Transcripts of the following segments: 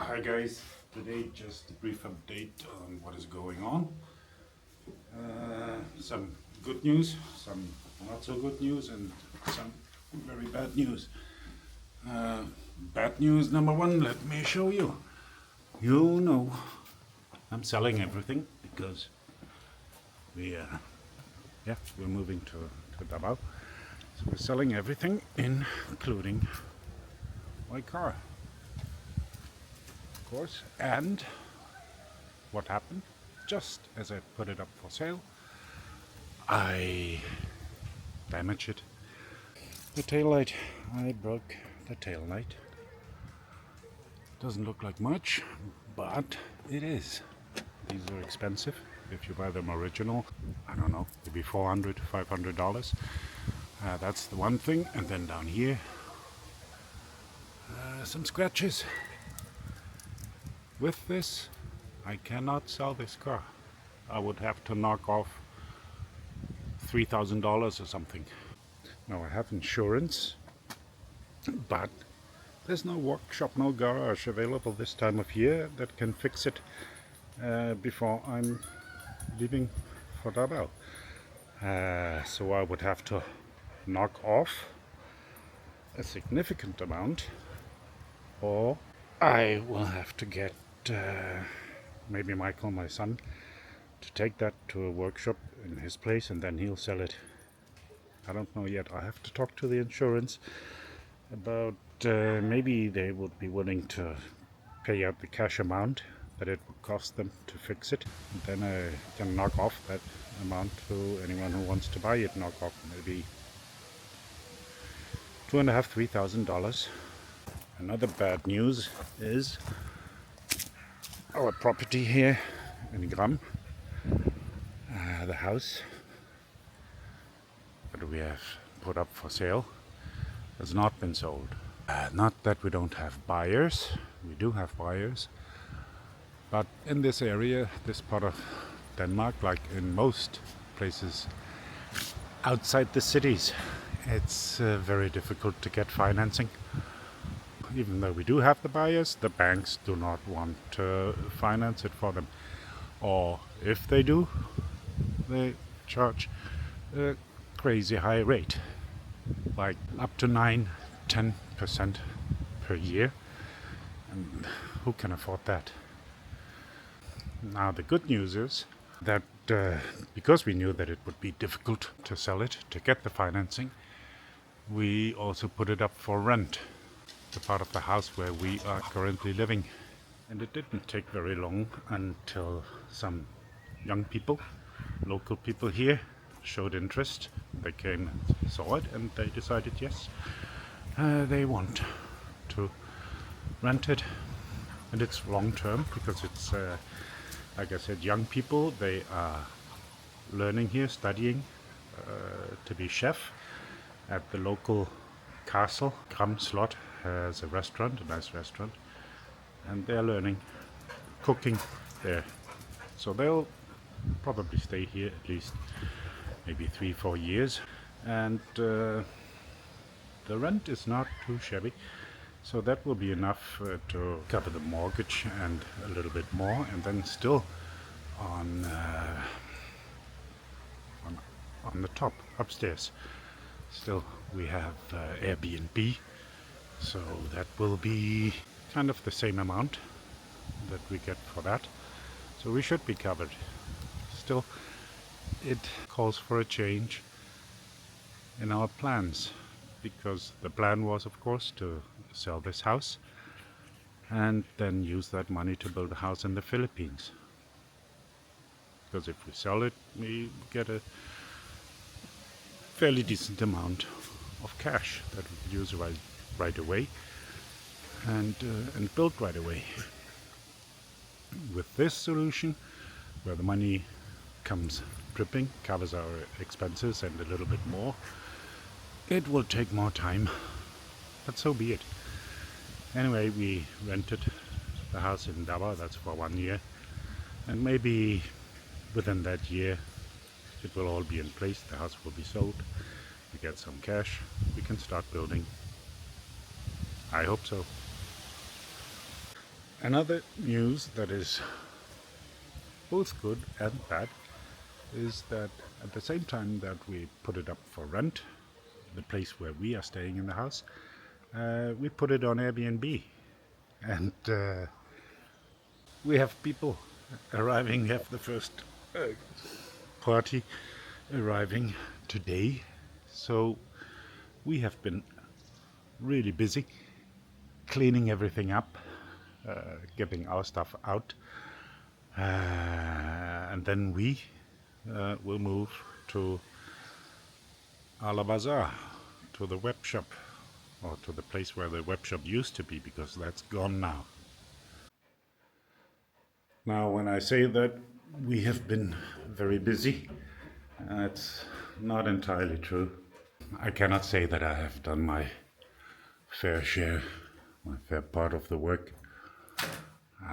Hi guys, today just a brief update on what is going on. Some good news, some not so good news, and some very bad news. Bad news number one, let me show you. You know, I'm selling everything because we're moving to Davao. So we're selling everything, including my car. Of course, and what happened? Just as I put it up for sale, I damaged it. The tail light. I broke the tail light. Doesn't look like much, but it is. These are expensive. If you buy them original, I don't know, maybe $400, $500. That's the one thing. And then down here, some scratches. With this, I cannot sell this car. I would have to knock off $3,000 or something. Now I have insurance, but there's no workshop, no garage available this time of year that can fix it before I'm leaving for Davao. So I would have to knock off a significant amount, or I will have to get maybe Michael, my son, to take that to a workshop in his place, and then he'll sell it. I don't know yet. I have to talk to the insurance about maybe they would be willing to pay out the cash amount that it would cost them to fix it. And then I can knock off that amount to anyone who wants to buy it. Knock off maybe $2,500, $3,000. Another bad news is our property here in Gram, the house that we have put up for sale, has not been sold. Not that we don't have buyers, we do have buyers, but in this area, this part of Denmark, like in most places outside the cities, it's very difficult to get financing. Even though we do have the buyers, the banks do not want to finance it for them. Or if they do, they charge a crazy high rate, like up to 9-10% per year. And who can afford that? Now the good news is that because we knew that it would be difficult to sell it, to get the financing, we also put it up for rent. The part of the house where we are currently living. And it didn't take very long until some young people, local people here, showed interest. They came and saw it, and they decided yes, they want to rent it. And it's long term because it's, like I said, young people. They are learning here, studying to be chef at the local castle. Gram Slot has a restaurant, a nice restaurant, and they're learning cooking there. So they'll probably stay here at least maybe 3-4 years, and the rent is not too shabby, so that will be enough to cover the mortgage and a little bit more, and then still on the top upstairs still we have Airbnb, so that will be kind of the same amount that we get for that, so we should be covered. Still, it calls for a change in our plans, because the plan was, of course, to sell this house and then use that money to build a house in the Philippines, because if we sell it, we get a fairly decent amount of cash that we could use right away and build right away. With this solution, where the money comes dripping, covers our expenses and a little bit more, it will take more time, but so be it. Anyway, we rented the house in Davao, that's for 1 year, and maybe within that year it will all be in place, the house will be sold, we get some cash, we can start building. I hope so. Another news that is both good and bad is that at the same time that we put it up for rent, the place where we are staying in the house, we put it on Airbnb. And we have people arriving. We have the first party arriving today. So we have been really busy cleaning everything up, getting our stuff out. And then we will move to Al Bazaar, to the web shop, or to the place where the web shop used to be, because that's gone now. Now, when I say that we have been very busy, that's not entirely true. I cannot say that I have done my fair share, my fair part of the work.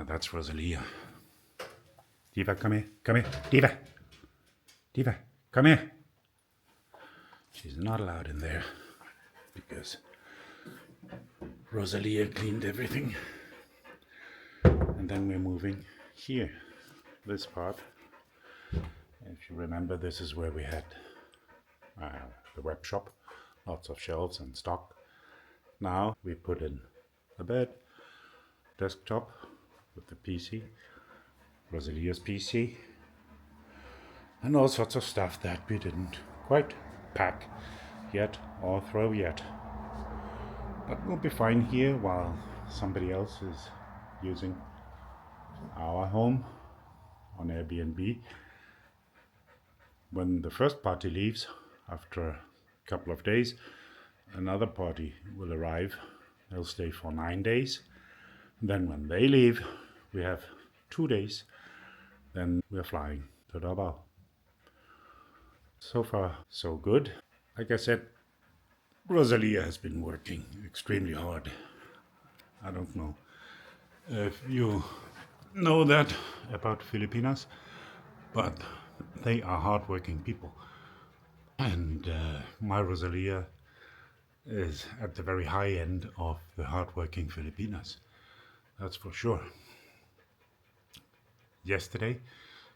That's Rosalia. Diva, come here, come here. Diva! Diva, come here! She's not allowed in there because Rosalia cleaned everything. And then we're moving here, this part. If you remember, this is where we had the web shop, lots of shelves and stock. Now we put in a bed, desktop with the PC, Rosalia's PC, and all sorts of stuff that we didn't quite pack yet or throw yet. But we'll be fine here while somebody else is using our home on Airbnb. When the first party leaves, after a couple of days, another party will arrive. They'll stay for 9 days. Then when they leave, we have 2 days. Then we're flying to Davao. So far, so good. Like I said, Rosalia has been working extremely hard. I don't know if you know that about Filipinos, but they are hardworking people. And my Rosalia is at the very high end of the hardworking Filipinas. That's for sure. Yesterday,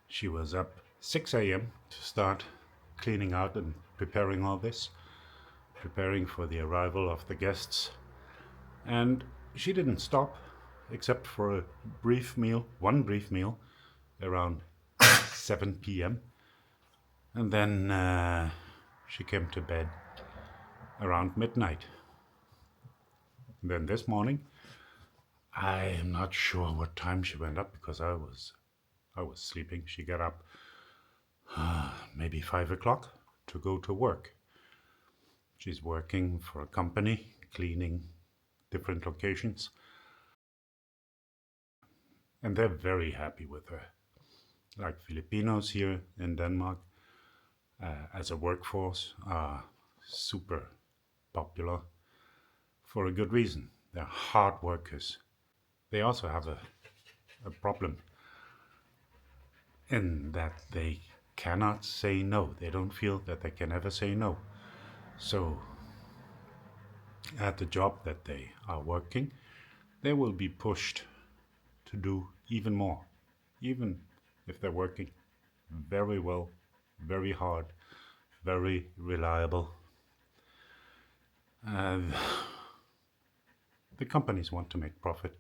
she was up 6 a.m. to start cleaning out and preparing all this, preparing for the arrival of the guests. And she didn't stop except for a brief meal, one brief meal, around 7 p.m. And then she came to bed around midnight. And then this morning, I am not sure what time she went up because I was sleeping. She got up maybe 5 o'clock to go to work. She's working for a company, cleaning different locations. And they're very happy with her. Like Filipinos here in Denmark, as a workforce, are super popular for a good reason. They're hard workers. They also have a problem in that they cannot say no. They don't feel that they can ever say no. So at the job that they are working, they will be pushed to do even more, even if they're working very well, very hard, very reliable. The companies want to make profit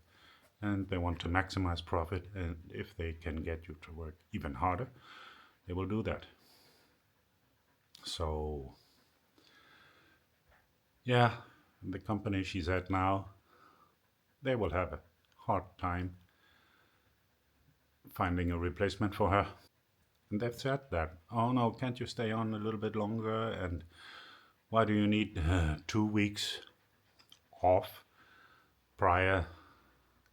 and they want to maximize profit, and if they can get you to work even harder, they will do that. So yeah, the company she's at now, they will have a hard time finding a replacement for her. And they've said that, oh no, can't you stay on a little bit longer? And why do you need 2 weeks off prior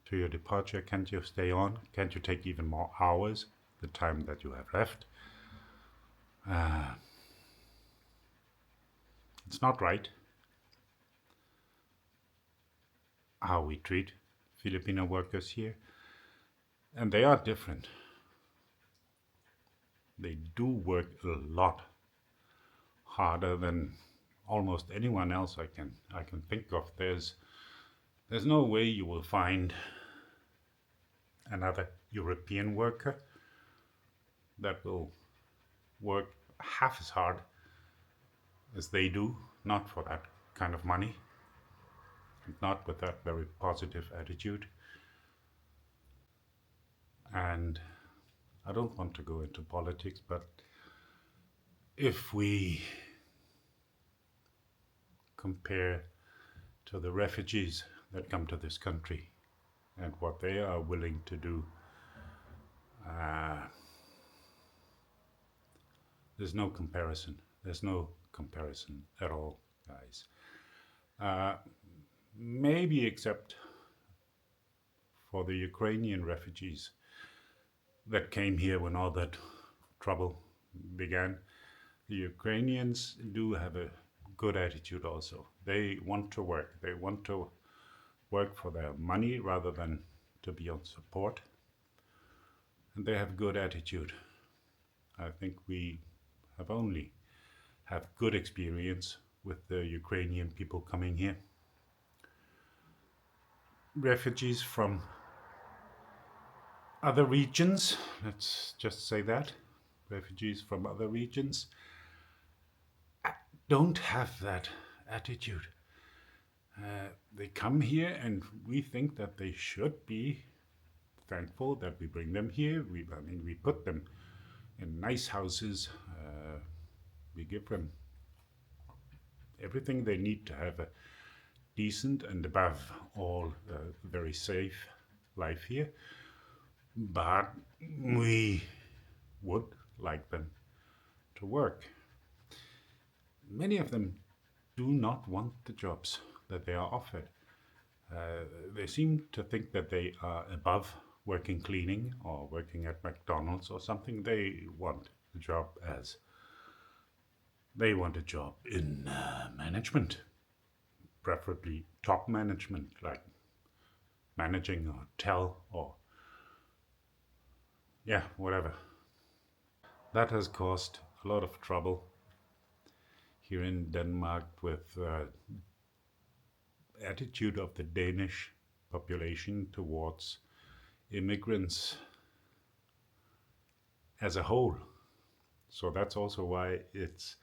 to your departure? Can't you stay on? Can't you take even more hours, the time that you have left? It's not right how we treat Filipino workers here. And they are different. They do work a lot harder than almost anyone else I can think of. There's no way you will find another European worker that will work half as hard as they do, not for that kind of money, and not with that very positive attitude. And I don't want to go into politics, but if we compare to the refugees that come to this country and what they are willing to do, there's no comparison. There's no comparison at all, guys. Maybe except for the Ukrainian refugees that came here when all that trouble began. The Ukrainians do have a good attitude also. They want to work. They want to work for their money rather than to be on support. And they have good attitude. I think we have only have good experience with the Ukrainian people coming here. Refugees from other regions, let's just say that, refugees from other regions don't have that attitude. They come here and we think that they should be thankful that we bring them here. We put them in nice houses. We give them everything they need to have a decent and above all very safe life here. But we would like them to work. Many of them do not want the jobs that they are offered. They seem to think that they are above working cleaning or working at McDonald's or something. They want a job as they want a job in management, preferably top management, like managing a hotel or whatever. That has caused a lot of trouble here in Denmark with attitude of the Danish population towards immigrants as a whole. So that's also why it's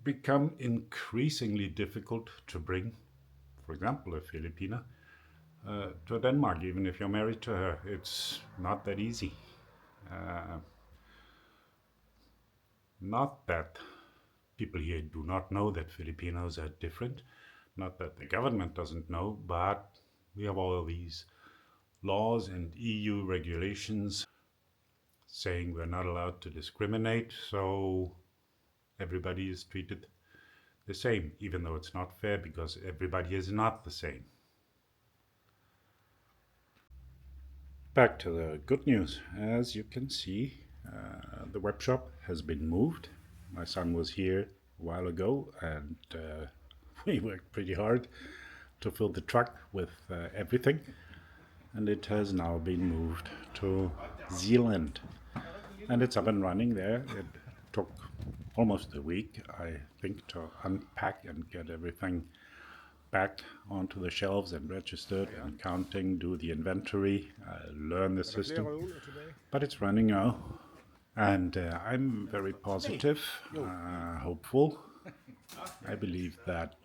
become increasingly difficult to bring, for example, a Filipina to Denmark. Even if you're married to her, it's not that easy. Not that people here do not know that Filipinos are different, not that the government doesn't know, but we have all these laws and EU regulations saying we're not allowed to discriminate, so everybody is treated the same, even though it's not fair because everybody is not the same. Back to the good news. As you can see, the web shop has been moved. My son was here a while ago and we worked pretty hard to fill the truck with everything, and it has now been moved to Zealand and it's up and running there. It took almost a week, I think, to unpack and get everything back onto the shelves and registered and counting, do the inventory, learn the system. But it's running now, and I'm very positive, hopeful. I believe that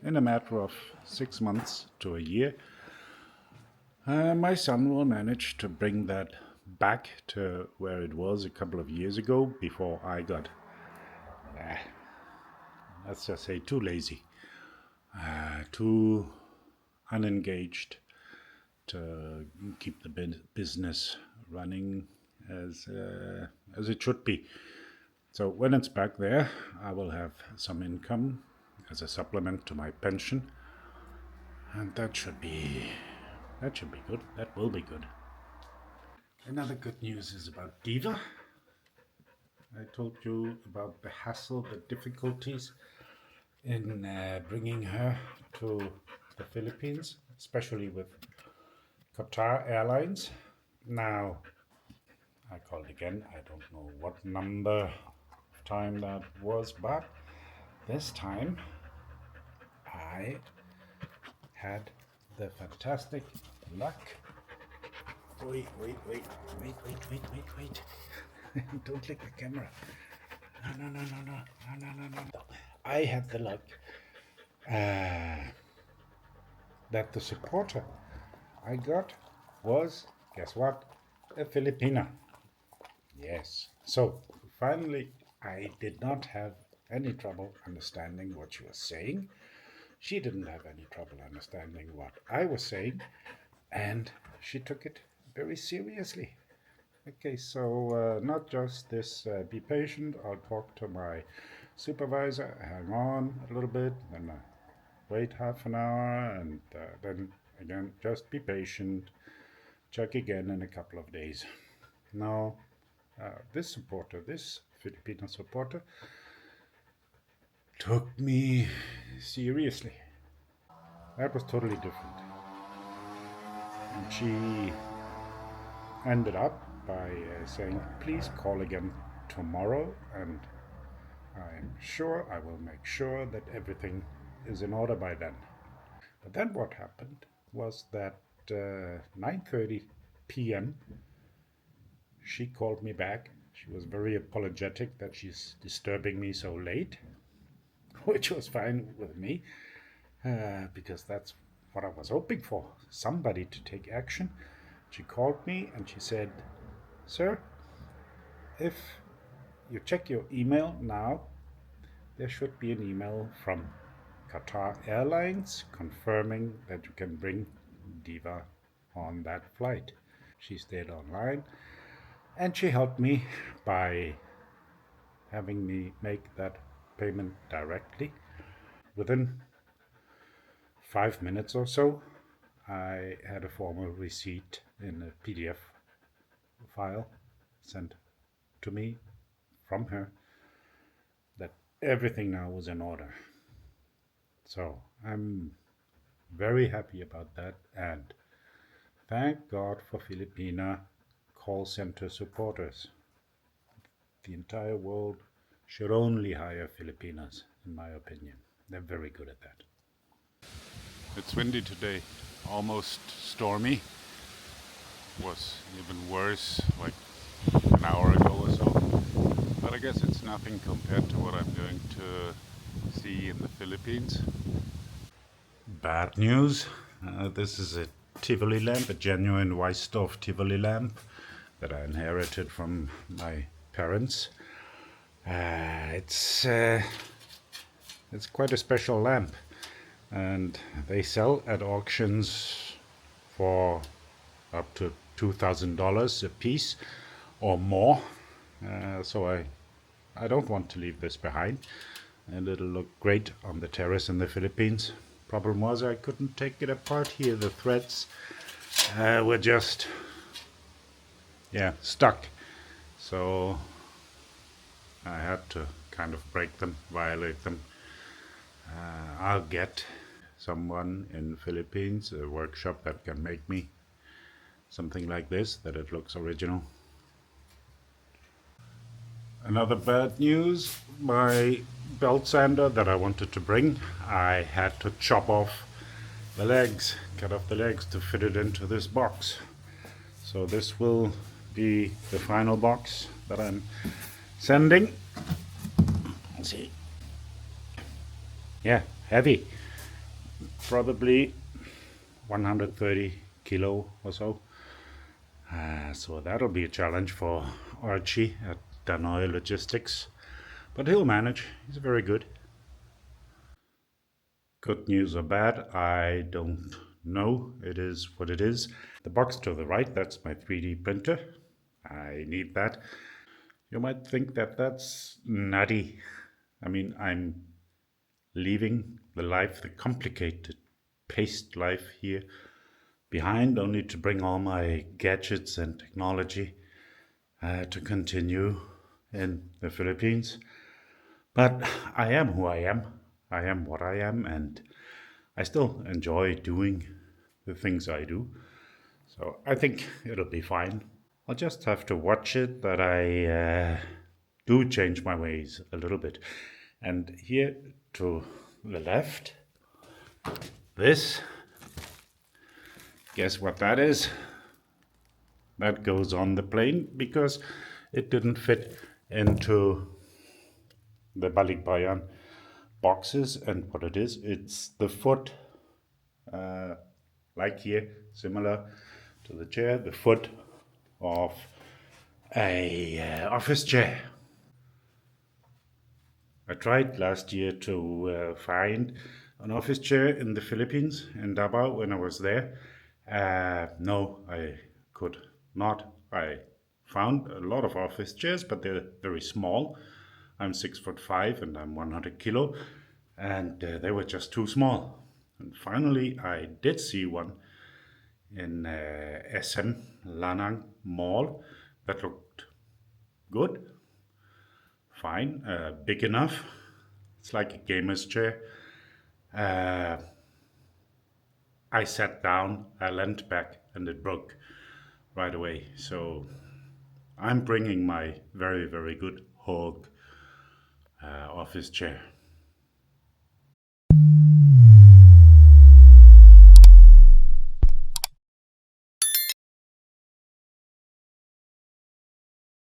in a matter of 6 months to a year, my son will manage to bring that back to where it was a couple of years ago before I got, let's just say, too lazy, too unengaged to keep the business running as it should be. So when it's back there, I will have some income as a supplement to my pension, and that should be good. That will be good. Another good news is about Diva. I told you about the hassle, the difficulties in bringing her to the Philippines, especially with Qatar Airways. Now, I called again. I don't know what number of time that was, but this time I had the fantastic luck Wait. Don't lick the camera. No. I had the luck that the supporter I got was, guess what? A Filipina. Yes. So finally, I did not have any trouble understanding what she was saying. She didn't have any trouble understanding what I was saying, and she took it very seriously. Okay, so not just this, be patient, I'll talk to my supervisor, hang on a little bit, then wait half an hour, and then again, just be patient, check again in a couple of days. Now, this Filipino supporter, took me seriously. That was totally different. And she ended up by saying, please call again tomorrow, and I'm sure I will make sure that everything is in order by then. But then what happened was that 9:30 p.m. she called me back. She was very apologetic that she's disturbing me so late, which was fine with me, because that's what I was hoping for, somebody to take action. She called me and she said, sir, if you check your email now, there should be an email from Qatar Airways confirming that you can bring Diva on that flight. She stayed online and she helped me by having me make that payment directly. Within 5 minutes or so, I had a formal receipt in a PDF file sent to me from her that everything now was in order. So I'm very happy about that, and thank God for Filipina call center supporters. The entire world should only hire Filipinas, in my opinion. They're very good at that. It's windy today, almost stormy. Was even worse like an hour ago or so. But I guess it's nothing compared to what I'm going to see in the Philippines. Bad news. This is a Tivoli lamp, a genuine Weisdorf Tivoli lamp that I inherited from my parents. It's quite a special lamp, and they sell at auctions for up to $2,000 a piece or more. So I don't want to leave this behind, and it'll look great on the terrace in the Philippines. Problem was I couldn't take it apart here. The threads were just stuck, so I had to kind of break them, violate them. I'll get someone in the Philippines, a workshop that can make me something like this, that it looks original. Another bad news, my belt sander that I wanted to bring, I had to chop off the legs, cut off the legs to fit it into this box. So this will be the final box that I'm sending. Let's see. Yeah, heavy. Probably 130 kilo or so. So that'll be a challenge for Archie at Danoy Logistics. But he'll manage. He's very good. Good news or bad, I don't know. It is what it is. The box to the right, that's my 3D printer. I need that. You might think that that's nutty. I mean, I'm leaving the complicated paste life here behind, only to bring all my gadgets and technology to continue in the Philippines. But I am who I am. I am what I am, and I still enjoy doing the things I do. So I think it'll be fine. I'll just have to watch it that I do change my ways a little bit. And here to the left, this, guess what that is? that goes on the plane because it didn't fit into the balikbayan boxes. And what it is, it's the foot, like here, similar to the chair, the foot of a office chair. I tried last year to find an office chair in the Philippines, in Davao, when I was there. No, I could not. I found a lot of office chairs, but they're very small. I'm 6'5" and I'm 100 kilo, and they were just too small. And finally, I did see one in SM Lanang Mall that looked good, fine, big enough. It's like a gamer's chair. Uh, I sat down, I leant back, and it broke right away. So I'm bringing my very, very good Hog office chair.